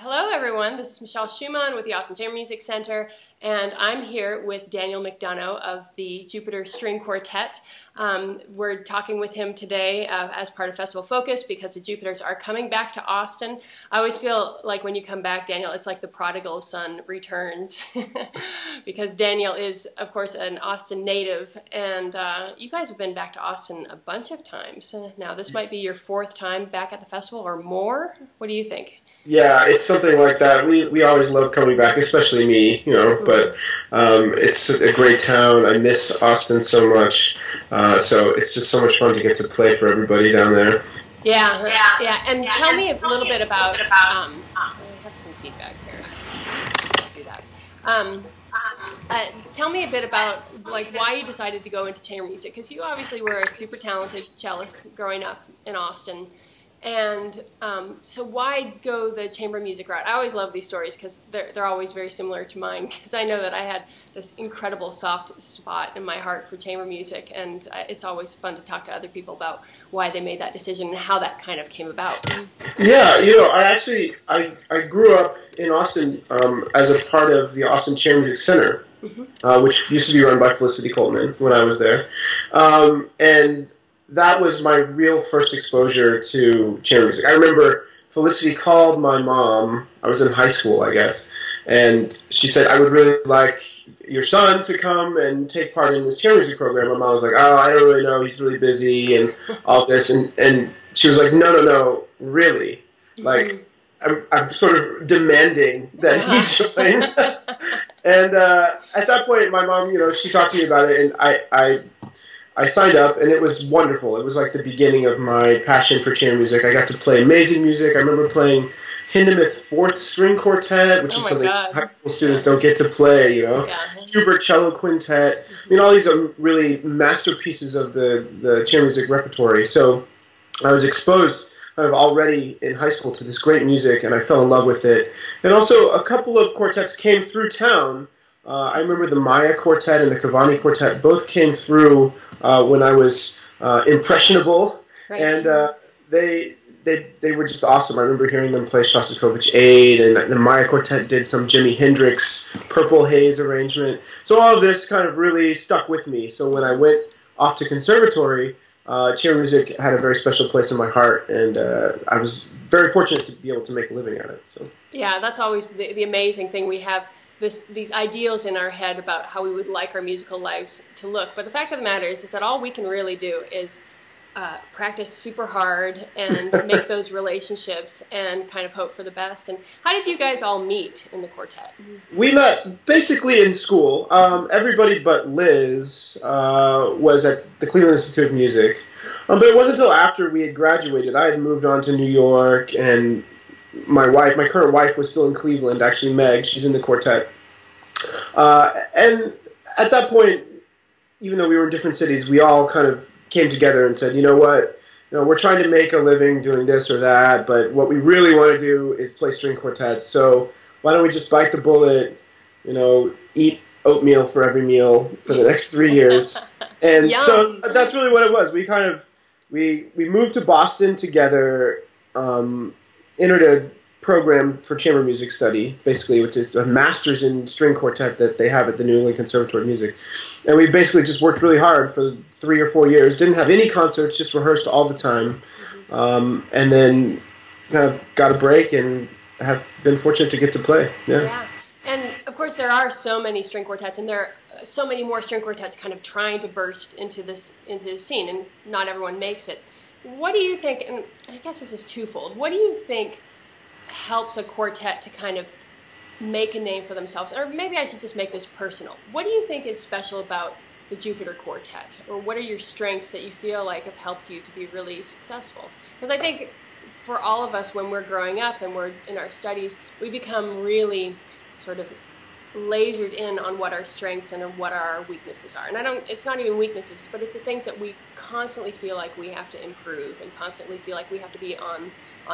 Hello everyone, this is Michelle Schumann with the Austin Chamber Music Center, and I'm here with Daniel McDonough of the Jupiter String Quartet. We're talking with him today as part of Festival Focus because the Jupiters are coming back to Austin. I always feel like when you come back, Daniel, it's like the prodigal son returns because Daniel is, of course, an Austin native, and you guys have been back to Austin a bunch of times. Now, this might be your fourth time back at the festival or more. What do you think? Yeah, it's something like that. We always love coming back, especially me, but it's a great town. I miss Austin so much. So it's just so much fun to get to play for everybody down there. Yeah. And tell me a little bit about, I have some feedback here. Do that. Tell me a bit about why you decided to go into chamber music, because you obviously were a super talented cellist growing up in Austin. And so why go the chamber music route? I always love these stories because they're always very similar to mine, because I know that I had this incredible soft spot in my heart for chamber music, and it's always fun to talk to other people about why they made that decision and how that kind of came about. Yeah, I grew up in Austin as a part of the Austin Chamber Music Center, which used to be run by Felicity Coltman when I was there. And that was my real first exposure to chamber music. I remember Felicity called my mom. I was in high school, I guess, and she said, "I would really like your son to come and take part in this chamber music program." My mom was like, "Oh, I don't really know. He's really busy and all this." And she was like, "No, really. Like, I'm sort of demanding that he join." And at that point, my mom, she talked to me about it, and I signed up, and it was wonderful. It was like the beginning of my passion for chamber music. I got to play amazing music. I remember playing Hindemith Fourth String Quartet, which is something high school students don't get to play, Super Cello Quintet. All these are really masterpieces of the chamber music repertory. So I was exposed kind of already in high school to this great music, and I fell in love with it. And also, a couple of quartets came through town. I remember the Maya Quartet and the Cavani Quartet both came through when I was impressionable, and they were just awesome. I remember hearing them play Shostakovich 8, and the Maya Quartet did some Jimi Hendrix Purple Haze arrangement. So all of this kind of really stuck with me. So when I went off to conservatory, chamber music had a very special place in my heart, and I was very fortunate to be able to make a living at it. So yeah, that's always the amazing thing. We have these ideals in our head about how we would like our musical lives to look. But the fact of the matter is that all we can really do is practice super hard and make those relationships and kind of hope for the best. And how did you guys all meet in the quartet? We met basically in school. Everybody but Liz was at the Cleveland Institute of Music. But it wasn't until after we had graduated. I had moved on to New York, and my current wife, was still in Cleveland. Actually, Meg, she's in the quartet. And at that point, even though we were in different cities, we all kind of came together and said, we're trying to make a living doing this or that, but what we really want to do is play string quartets. So why don't we just bite the bullet, eat oatmeal for every meal for the next 3 years? And so that's really what it was. We kind of we moved to Boston together. Entered a program for chamber music study, basically, which is a master's in string quartet that they have at the New England Conservatory of Music. And we basically just worked really hard for 3 or 4 years, didn't have any concerts, just rehearsed all the time, and then kind of got a break and have been fortunate to get to play. Yeah. And, of course, there are so many string quartets, and there are so many more string quartets kind of trying to burst into this scene, and not everyone makes it. What do you think, and I guess this is twofold, what do you think helps a quartet to kind of make a name for themselves? Or maybe I should just make this personal. What do you think is special about the Jupiter Quartet? Or what are your strengths that you feel like have helped you to be really successful? Because I think for all of us, when we're growing up and we're in our studies, we become really sort of lasered in on what our strengths and what our weaknesses are. And it's not even weaknesses, but it's the things that we constantly feel like we have to improve and constantly feel like we have to be on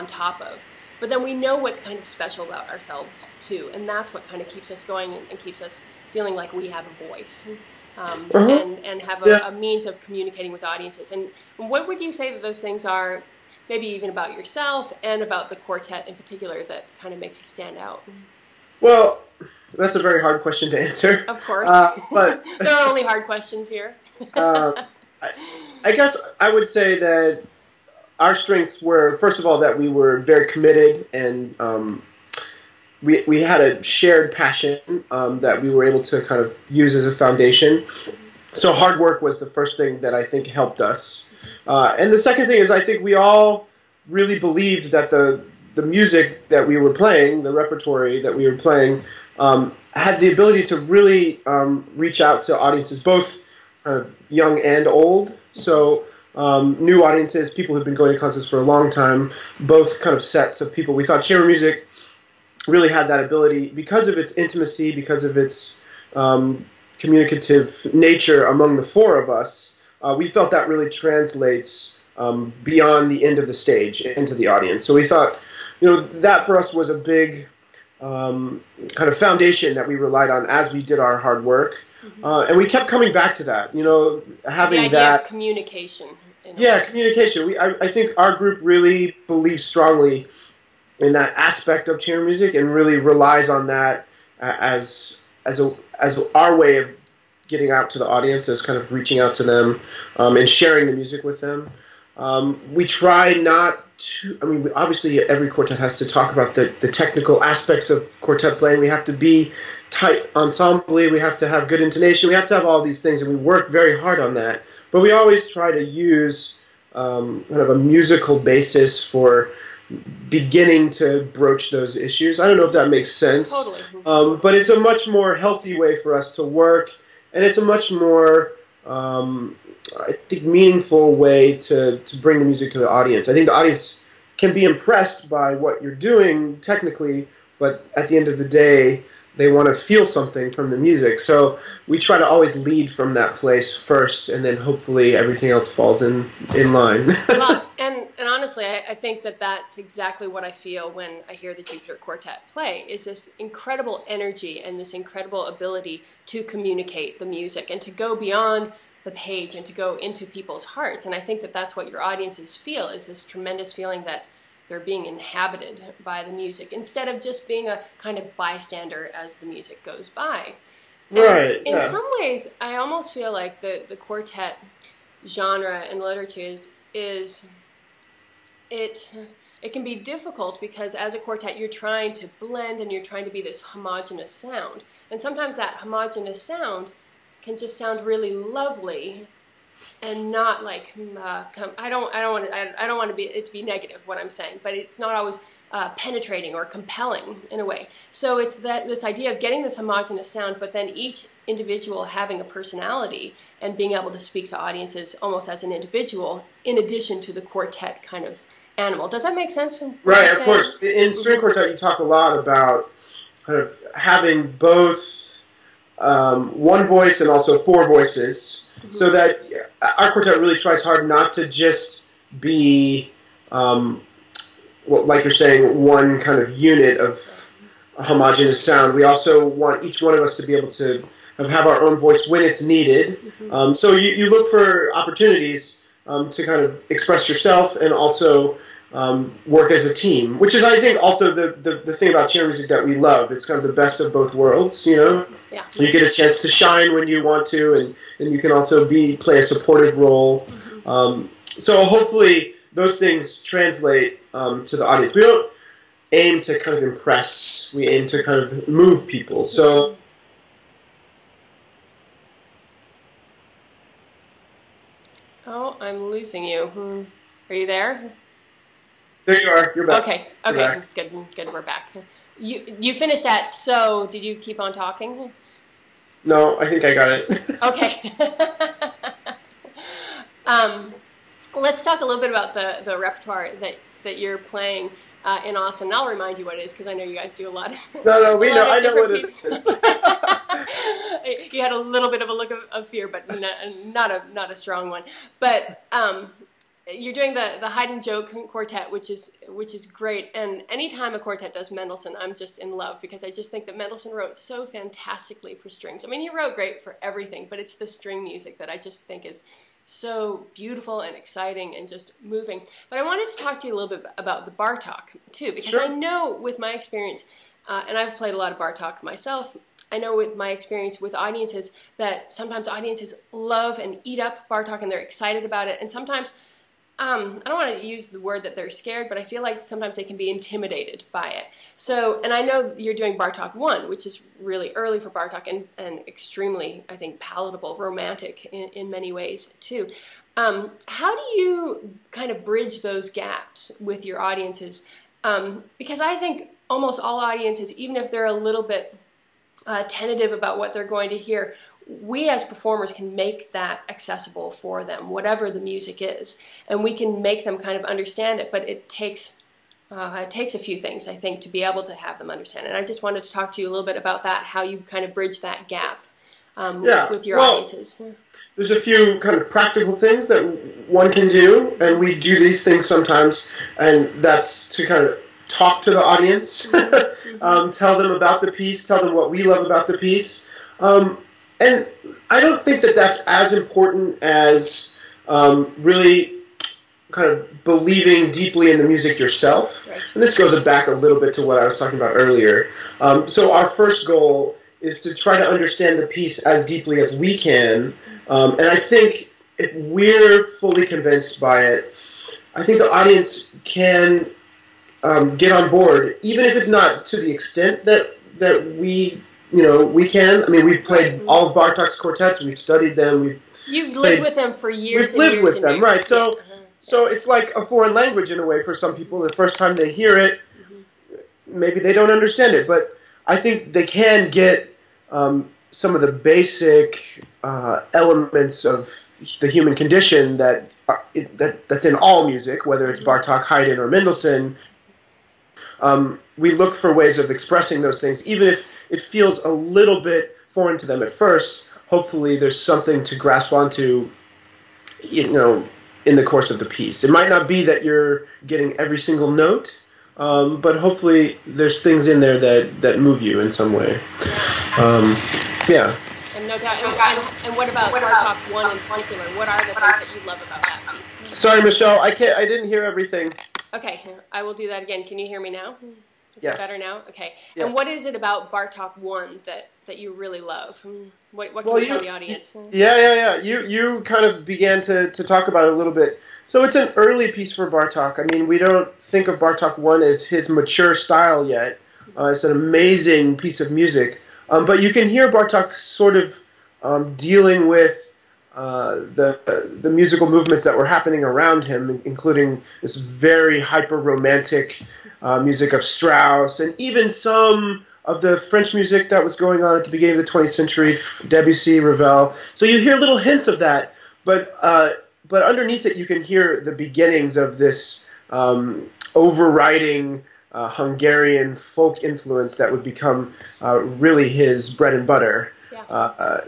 top of. But then we know what's kind of special about ourselves too, and that's what kind of keeps us going and keeps us feeling like we have a voice and have a means of communicating with audiences. And what would you say that those things are maybe even about yourself and about the quartet in particular that kind of makes you stand out? Well, that's a very hard question to answer. Of course. But there are only hard questions here. I guess I would say that our strengths were, first of all, that we were very committed, and we had a shared passion that we were able to kind of use as a foundation. So hard work was the first thing that I think helped us. And the second thing is I think we all really believed that the music that we were playing, the repertory that we were playing, had the ability to really reach out to audiences, both young and old. So new audiences, people who've been going to concerts for a long time, both kind of sets of people. We thought chamber music really had that ability because of its intimacy, because of its communicative nature among the four of us. We felt that really translates beyond the end of the stage into the audience. So we thought, that for us was a big kind of foundation that we relied on as we did our hard work. And we kept coming back to that, having the idea that of communication. Communication. I think our group really believes strongly in that aspect of chamber music and really relies on that as our way of getting out to the audience, as kind of reaching out to them and sharing the music with them. We try not to, obviously every quartet has to talk about the technical aspects of quartet playing. We have to be tight ensemble, we have to have good intonation, we have to have all these things, and we work very hard on that. But we always try to use kind of a musical basis for beginning to broach those issues. I don't know if that makes sense. Totally. But it's a much more healthy way for us to work, and it's a much more, I think, meaningful way to bring the music to the audience. I think the audience can be impressed by what you're doing technically, but at the end of the day, they want to feel something from the music. So we try to always lead from that place first, and then hopefully everything else falls in line. Well, and honestly, I think that that's exactly what I feel when I hear the Jupiter Quartet play, is this incredible energy and this incredible ability to communicate the music and to go beyond the page and to go into people's hearts. And I think that that's what your audiences feel, is this tremendous feeling that they're being inhabited by the music instead of just being a kind of bystander as the music goes by. And right. In some ways, I almost feel like the quartet genre and literature it can be difficult because as a quartet you're trying to blend and you're trying to be this homogeneous sound. And sometimes that homogeneous sound can just sound really lovely and not like I don't want it to be negative what I'm saying, but it's not always penetrating or compelling in a way. So it's this idea of getting this homogeneous sound, but then each individual having a personality and being able to speak to audiences almost as an individual, in addition to the quartet kind of animal. Does that make sense? Right, of course. In string quartet, you talk a lot about kind of having both one voice and also four voices. So that our quartet really tries hard not to just be, like you're saying, one kind of unit of a homogeneous sound. We also want each one of us to be able to have our own voice when it's needed. So you look for opportunities to kind of express yourself and also work as a team, which is, I think, also the thing about chamber music that we love. It's kind of the best of both worlds, Yeah. You get a chance to shine when you want to, and you can also play a supportive role. So hopefully those things translate to the audience. We don't aim to kind of impress. We aim to kind of move people. So. Oh, I'm losing you. Are you there? There you are. You're back. Okay. You're back. Good. We're back. You finished that. So did you keep on talking? No, I think I got it. Okay. Let's talk a little bit about the repertoire that you're playing in Austin. I'll remind you what it is because I know you guys do a lot. No, we know. I know what it is. You had a little bit of a look of fear, but not a strong one. But you're doing the Haydn Joke Quartet, which is great. And anytime a quartet does Mendelssohn, I'm just in love because I just think that Mendelssohn wrote so fantastically for strings. I mean, he wrote great for everything, but it's the string music that I just think is so beautiful and exciting and just moving. But I wanted to talk to you a little bit about the Bartok too, because Sure. I know with my experience, and I've played a lot of Bartok myself, I know with my experience with audiences that sometimes audiences love and eat up Bartok and they're excited about it, and sometimes I don't want to use the word that they're scared, but I feel like sometimes they can be intimidated by it. So, and I know you're doing Bartok 1, which is really early for Bartok and extremely, I think, palatable, romantic in many ways, too. How do you kind of bridge those gaps with your audiences? Because I think almost all audiences, even if they're a little bit tentative about what they're going to hear, we as performers can make that accessible for them, whatever the music is, and we can make them kind of understand it. But it takes a few things, I think, to be able to have them understand it. And I just wanted to talk to you a little bit about that, how you kind of bridge that gap with your audiences. There's a few kind of practical things that one can do, and we do these things sometimes, and that's to kind of talk to the audience, tell them about the piece, tell them what we love about the piece. And I don't think that that's as important as really kind of believing deeply in the music yourself. Right. And this goes back a little bit to what I was talking about earlier. So our first goal is to try to understand the piece as deeply as we can. And I think if we're fully convinced by it, I think the audience can get on board, even if it's not to the extent that we can. I mean, we've played all of Bartok's quartets. We've studied them. You've lived with them for years. We've lived with them, right? So it's like a foreign language in a way for some people. The first time they hear it, maybe they don't understand it. But I think they can get some of the basic elements of the human condition that's in all music, whether it's Bartok, Haydn, or Mendelssohn. We look for ways of expressing those things, even if it feels a little bit foreign to them at first. Hopefully there's something to grasp onto, in the course of the piece. It might not be that you're getting every single note, but hopefully there's things in there that move you in some way. Yeah. And no doubt. And what about Bartok 1 in particular? What are the things that you love about that piece? Sorry, Michelle, I didn't hear everything. Okay, I will do that again. Can you hear me now? Is Yes. it better now? Okay. Yeah. And what is it about Bartok 1 that you really love? What can you tell the audience? Yeah. You kind of began to talk about it a little bit. So it's an early piece for Bartok. I mean, we don't think of Bartok 1 as his mature style yet. It's an amazing piece of music. But you can hear Bartok sort of dealing with the musical movements that were happening around him, including this very hyper-romantic music of Strauss, and even some of the French music that was going on at the beginning of the 20th century, Debussy, Ravel. So you hear little hints of that, but underneath it you can hear the beginnings of this overriding Hungarian folk influence that would become really his bread and butter.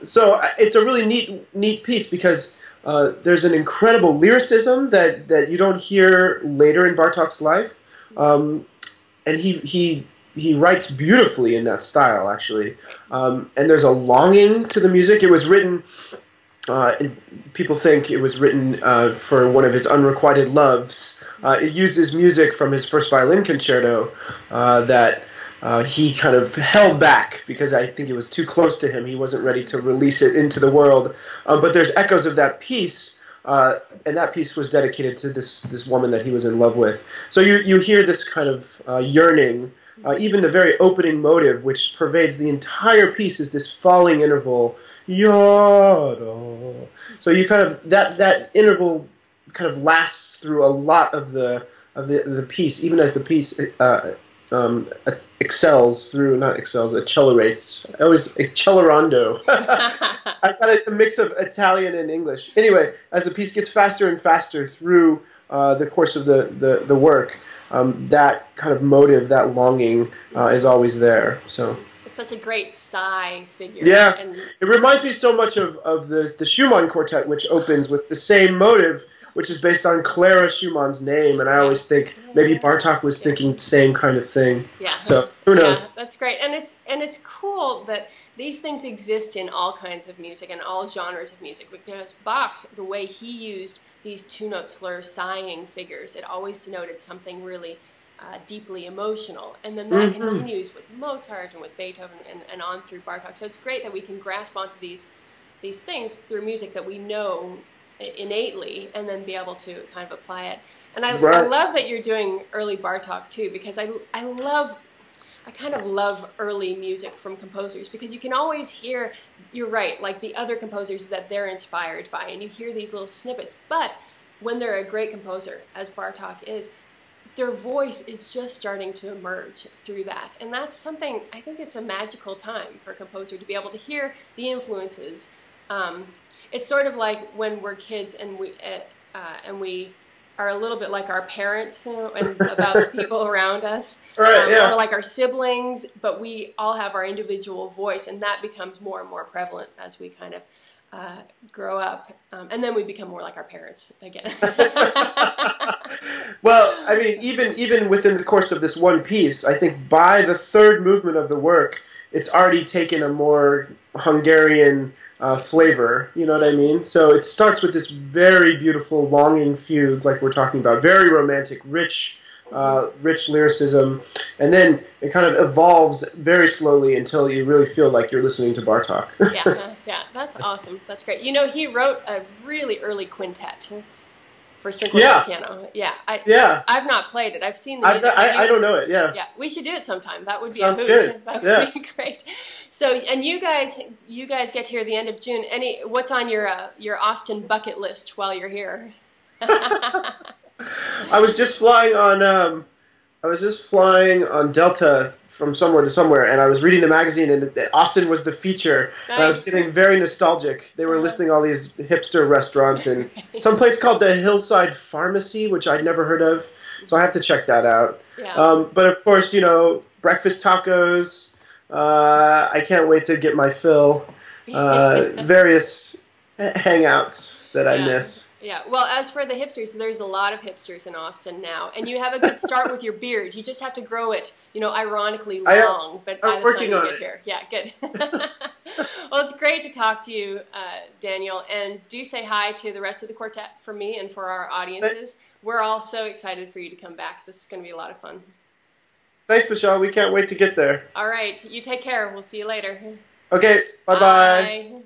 So it's a really neat piece because there's an incredible lyricism that you don't hear later in Bartok's life, and he writes beautifully in that style, actually. And there's a longing to the music. It was written. And people think it was written for one of his unrequited loves. It uses music from his first violin concerto that he kind of held back because I think it was too close to him. He wasn't ready to release it into the world. But there's echoes of that piece, and that piece was dedicated to this woman that he was in love with. So you hear this kind of yearning. Even the very opening motive, which pervades the entire piece, is this falling interval. Yada. So you kind of that interval kind of lasts through a lot of the piece, even as the piece accelerates. I always accelerando. I got a mix of Italian and English. Anyway, as the piece gets faster and faster through the course of the work, that kind of motive, that longing, is always there. So. Such a great sigh figure. Yeah, it reminds me so much of the Schumann Quartet, which opens with the same motive, which is based on Clara Schumann's name, and I always think maybe Bartok was thinking the same kind of thing. Yeah. So who knows? Yeah, that's great, and it's cool that these things exist in all kinds of music and all genres of music, because Bach, the way he used these two-note slur sighing figures, it always denoted something really deeply emotional. And then that continues with Mozart and with Beethoven and on through Bartok. So it's great that we can grasp onto these things through music that we know innately and then be able to kind of apply it. And I love that you're doing early Bartok too, because I kind of love early music from composers, because you can always hear, you're right, like the other composers that they're inspired by, and you hear these little snippets. But when they're a great composer, as Bartok is, their voice is just starting to emerge through that. And that's something, I think it's a magical time for a composer to be able to hear the influences. It's sort of like when we're kids and we are a little bit like our parents, and about the people around us, right, yeah. or like our siblings, but we all have our individual voice, and that becomes more and more prevalent as we kind of grow up, and then we become more like our parents again. Well, I mean, even within the course of this one piece, I think by the third movement of the work, it's already taken a more Hungarian flavor, you know what I mean? So it starts with this very beautiful longing fugue, like we're talking about, very romantic, rich lyricism, and then it kind of evolves very slowly until you really feel like you're listening to Bartok. Yeah, that's awesome. That's great. You know, he wrote a really early quintet for string quartet piano. I've not played it. I've seen the music. I don't know it. Yeah, we should do it sometime. That would be Sounds a hoot. good. That would be great. So, and you guys get here at the end of June. What's on your Austin bucket list while you're here? I was just flying on Delta from somewhere to somewhere, and I was reading the magazine, and Austin was the feature. Nice. And I was getting very nostalgic. They were listing all these hipster restaurants, and some place called the Hillside Pharmacy, which I'd never heard of, so I have to check that out. Yeah. But of course, you know, breakfast tacos. I can't wait to get my fill. Various hangouts that I miss. Yeah, well, as for the hipsters, there's a lot of hipsters in Austin now, and you have a good start with your beard. You just have to grow it, you know, ironically long, but by the time you get here. Yeah, good. Well, it's great to talk to you, Daniel, and do say hi to the rest of the quartet for me and for our audiences. We're all so excited for you to come back. This is going to be a lot of fun. Thanks, Michelle. We can't wait to get there. All right, you take care. We'll see you later. Okay, bye-bye. Bye.